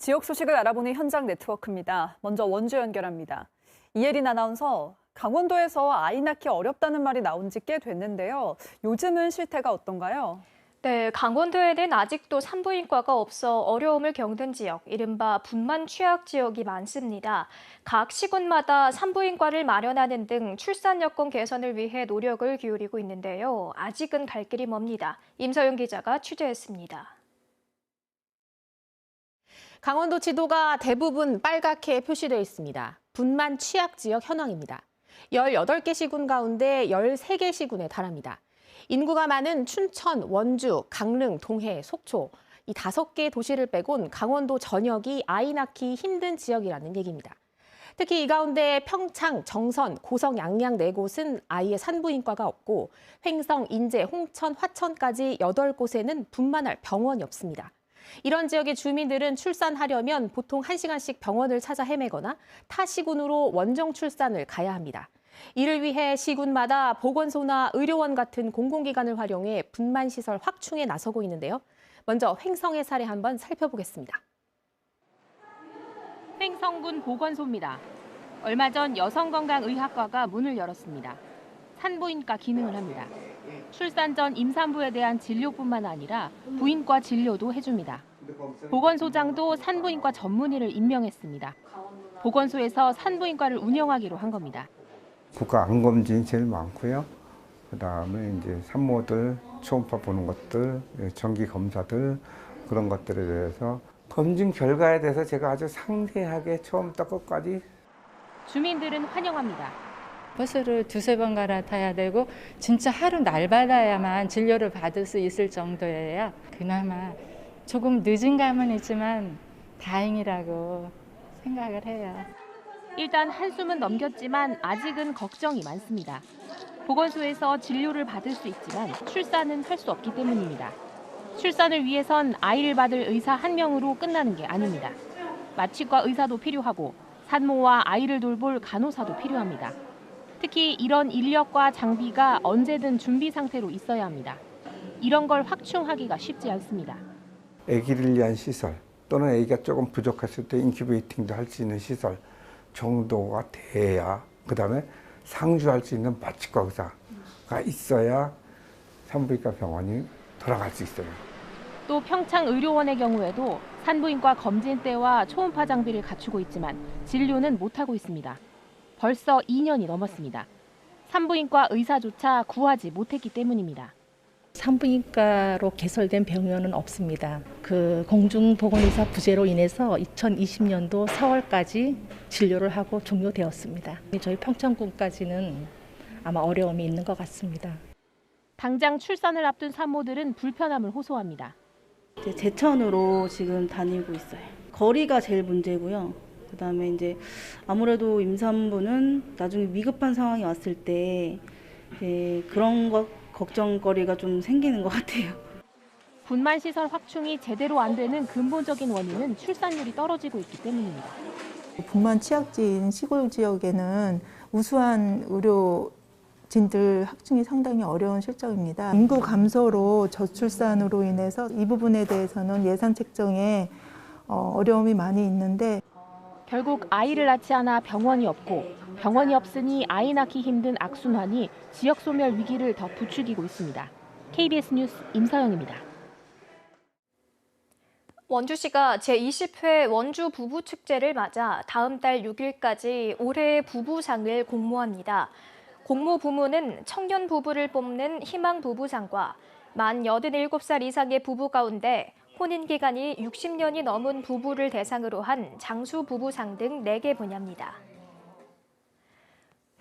지역 소식을 알아보는 현장 네트워크입니다. 먼저 원주 연결합니다. 이혜린 아나운서, 강원도에서 아이 낳기 어렵다는 말이 나온 지 꽤 됐는데요. 요즘은 실태가 어떤가요? 네, 강원도에는 아직도 산부인과가 없어 어려움을 겪는 지역, 이른바 분만 취약 지역이 많습니다. 각 시군마다 산부인과를 마련하는 등 출산 여건 개선을 위해 노력을 기울이고 있는데요. 아직은 갈 길이 멉니다. 임서영 기자가 취재했습니다. 강원도 지도가 대부분 빨갛게 표시되어 있습니다. 분만 취약 지역 현황입니다. 18개 시군 가운데 13개 시군에 달합니다. 인구가 많은 춘천, 원주, 강릉, 동해, 속초 이 5개 도시를 빼곤 강원도 전역이 아이 낳기 힘든 지역이라는 얘기입니다. 특히 이 가운데 평창, 정선, 고성, 양양 4곳은 아이의 산부인과가 없고 횡성, 인제, 홍천, 화천까지 8곳에는 분만할 병원이 없습니다. 이런 지역의 주민들은 출산하려면 보통 1시간씩 병원을 찾아 헤매거나 타 시군으로 원정 출산을 가야 합니다. 이를 위해 시군마다 보건소나 의료원 같은 공공기관을 활용해 분만시설 확충에 나서고 있는데요. 먼저 횡성의 사례 한번 살펴보겠습니다. 횡성군 보건소입니다. 얼마 전 여성건강의학과가 문을 열었습니다. 산부인과 기능을 합니다. 출산 전 임산부에 대한 진료뿐만 아니라 부인과 진료도 해줍니다. 보건소장도 산부인과 전문의를 임명했습니다. 보건소에서 산부인과를 운영하기로 한 겁니다. 국가 암검진이 제일 많고요. 그다음에 이제 산모들 초음파 보는 것들, 정기 검사들 그런 것들에 대해서 검진 결과에 대해서 제가 아주 상세하게 처음부터 끝까지. 주민들은 환영합니다. 버스를 2-3번 갈아타야 되고 진짜 하루 날받아야만 진료를 받을 수 있을 정도여야 그나마 조금 늦은 감은 있지만 다행이라고 생각을 해요. 일단 한숨은 넘겼지만 아직은 걱정이 많습니다. 보건소에서 진료를 받을 수 있지만 출산은 할 수 없기 때문입니다. 출산을 위해선 아이를 받을 의사 1명으로 끝나는 게 아닙니다. 마취과 의사도 필요하고 산모와 아이를 돌볼 간호사도 필요합니다. 특히 이런 인력과 장비가 언제든 준비 상태로 있어야 합니다. 이런 걸 확충하기가 쉽지 않습니다. 아기를 위한 시설 또는 아기가 조금 부족했을 때 인큐베이팅도 할 수 있는 시설 정도가 돼야, 그다음에 상주할 수 있는 마취과 의사가 있어야 산부인과 병원이 돌아갈 수 있어요. 또 평창의료원의 경우에도 산부인과 검진대와 초음파 장비를 갖추고 있지만 진료는 못하고 있습니다. 벌써 2년이 넘었습니다. 산부인과 의사조차 구하지 못했기 때문입니다. 산부인과로 개설된 병원은 없습니다. 그 공중보건의사 부재로 인해서 2020년도 4월까지 진료를 하고 종료되었습니다. 저희 평창군까지는 아마 어려움이 있는 것 같습니다. 당장 출산을 앞둔 산모들은 불편함을 호소합니다. 제천으로 지금 다니고 있어요. 거리가 제일 문제고요. 그다음에 이제 아무래도 임산부는 나중에 위급한 상황이 왔을 때 그런 것 걱정거리가 좀 생기는 것 같아요. 분만시설 확충이 제대로 안 되는 근본적인 원인은 출산율이 떨어지고 있기 때문입니다. 분만 취약지인 시골 지역에는 우수한 의료진들 확충이 상당히 어려운 실정입니다. 인구 감소로 저출산으로 인해서 이 부분에 대해서는 예산 책정에 어려움이 많이 있는데 결국 아이를 낳지 않아 병원이 없고 병원이 없으니 아이 낳기 힘든 악순환이 지역 소멸 위기를 더 부추기고 있습니다. KBS 뉴스 임서영입니다. 원주시가 제20회 원주 부부축제를 맞아 다음 달 6일까지 올해의 부부상을 공모합니다. 공모 부문은 청년 부부를 뽑는 희망 부부상과 만 87살 이상의 부부 가운데 혼인 기간이 60년이 넘은 부부를 대상으로 한 장수 부부상 등 4개 분야입니다.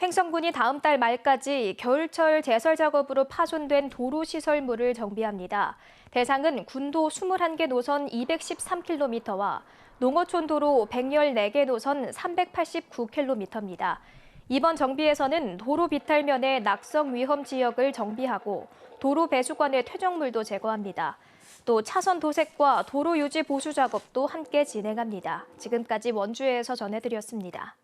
횡성군이 다음 달 말까지 겨울철 제설 작업으로 파손된 도로 시설물을 정비합니다. 대상은 군도 21개 노선 213km와 농어촌 도로 114개 노선 389km입니다. 이번 정비에서는 도로 비탈면의 낙석 위험 지역을 정비하고 도로 배수관의 퇴적물도 제거합니다. 또 차선 도색과 도로 유지 보수 작업도 함께 진행합니다. 지금까지 원주에서 전해드렸습니다.